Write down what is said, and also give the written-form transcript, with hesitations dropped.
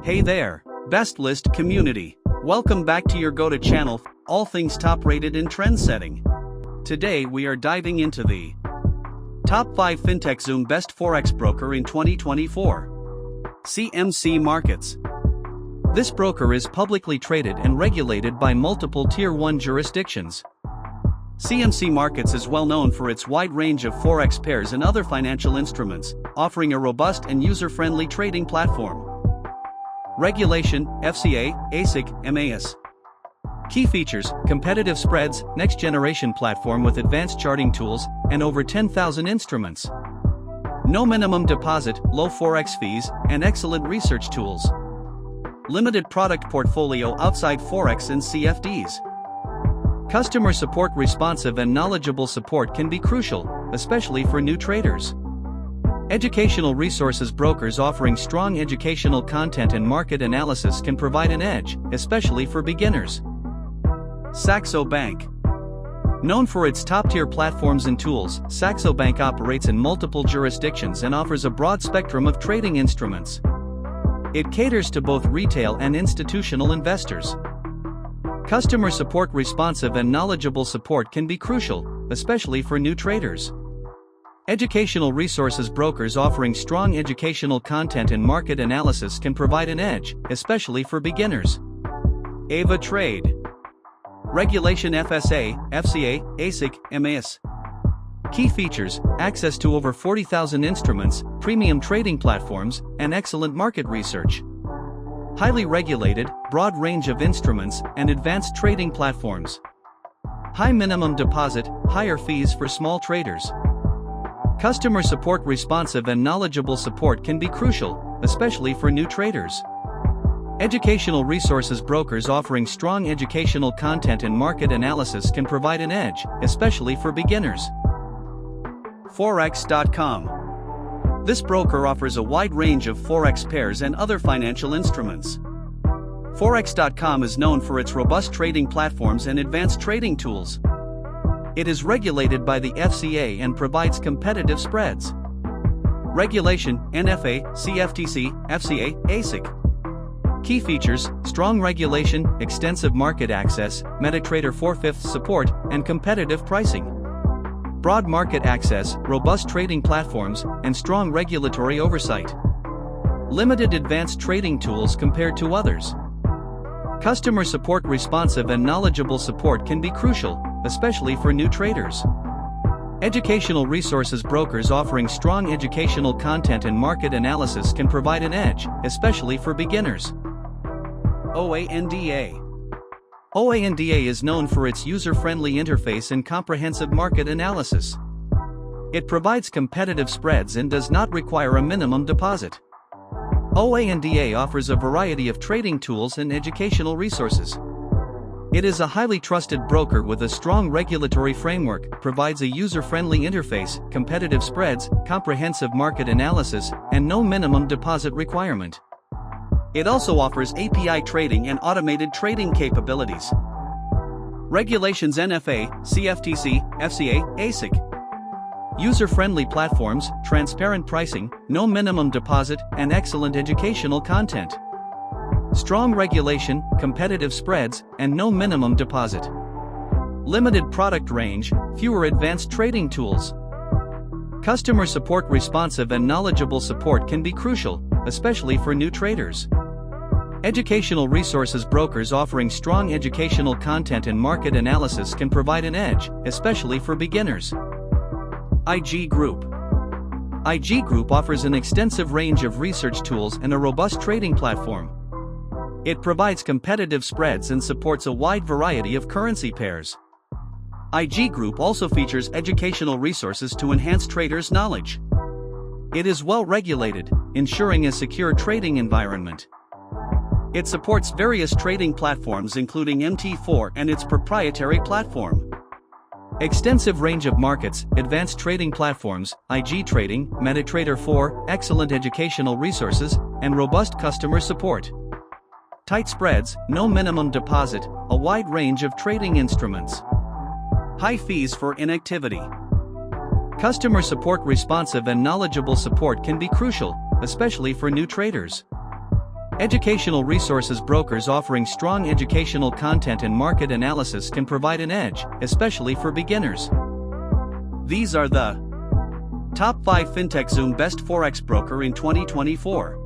Hey there, best list community. Welcome back to your go-to channel, all things top rated in trend setting. Today we are diving into the top 5 FintechZoom Best Forex Broker in 2024. CMC Markets. This broker is publicly traded and regulated by multiple Tier 1 jurisdictions. CMC Markets is well known for its wide range of forex pairs and other financial instruments, offering a robust and user-friendly trading platform. Regulation, FCA, ASIC, MAS. Key features: competitive spreads, next-generation platform with advanced charting tools, and over 10,000 instruments. No minimum deposit, low forex fees, and excellent research tools. Limited product portfolio outside forex and CFDs. Customer support. Responsive and knowledgeable support can be crucial, especially for new traders. Educational resources. Brokers offering strong educational content and market analysis can provide an edge, especially for beginners. SAXO Bank. Known for its top-tier platforms and tools, SAXO Bank operates in multiple jurisdictions and offers a broad spectrum of trading instruments. It caters to both retail and institutional investors. Customer support. Responsive and knowledgeable support can be crucial, especially for new traders. Educational resources. Brokers offering strong educational content and market analysis can provide an edge, especially for beginners. AVATRADE. Regulation, FSA, FCA, ASIC, MAS. Key features: access to over 40,000 instruments, premium trading platforms, and excellent market research. Highly regulated, broad range of instruments, and advanced trading platforms. High minimum deposit, higher fees for small traders. Customer support. Responsive and knowledgeable support can be crucial, especially for new traders. Educational resources. Brokers offering strong educational content and market analysis can provide an edge, especially for beginners. Forex.com. This broker offers a wide range of forex pairs and other financial instruments. Forex.com is known for its robust trading platforms and advanced trading tools. It is regulated by the FCA and provides competitive spreads. Regulation, NFA, CFTC, FCA, ASIC. Key features: strong regulation, extensive market access, MetaTrader 4/5 support, and competitive pricing. Broad market access, robust trading platforms, and strong regulatory oversight. Limited advanced trading tools compared to others. Customer support. Responsive and knowledgeable support can be crucial, especially for new traders. Educational resources. Brokers offering strong educational content and market analysis can provide an edge, especially for beginners. OANDA. OANDA is known for its user-friendly interface and comprehensive market analysis. It provides competitive spreads and does not require a minimum deposit. OANDA offers a variety of trading tools and educational resources. It is a highly trusted broker with a strong regulatory framework, provides a user-friendly interface, competitive spreads, comprehensive market analysis, and no minimum deposit requirement. It also offers API trading and automated trading capabilities. Regulations: NFA, CFTC, FCA, ASIC. User-friendly platforms, transparent pricing, no minimum deposit, and excellent educational content. Strong regulation, competitive spreads, and no minimum deposit. Limited product range, fewer advanced trading tools. Customer support. Responsive and knowledgeable support can be crucial, especially for new traders. Educational resources. Brokers offering strong educational content and market analysis can provide an edge, especially for beginners. IG Group. IG Group offers an extensive range of research tools and a robust trading platform. It provides competitive spreads and supports a wide variety of currency pairs. IG Group also features educational resources to enhance traders' knowledge. It is well regulated, ensuring a secure trading environment. It supports various trading platforms including MT4 and its proprietary platform. Extensive range of markets, advanced trading platforms, IG trading, MetaTrader 4, excellent educational resources, and robust customer support. Tight spreads, no minimum deposit, a wide range of trading instruments. High fees for inactivity. Customer support. Responsive and knowledgeable support can be crucial, especially for new traders. Educational resources brokers offering strong educational content and market analysis can provide an edge, especially for beginners. These are the Top 5 FintechZoom Best Forex Broker in 2024.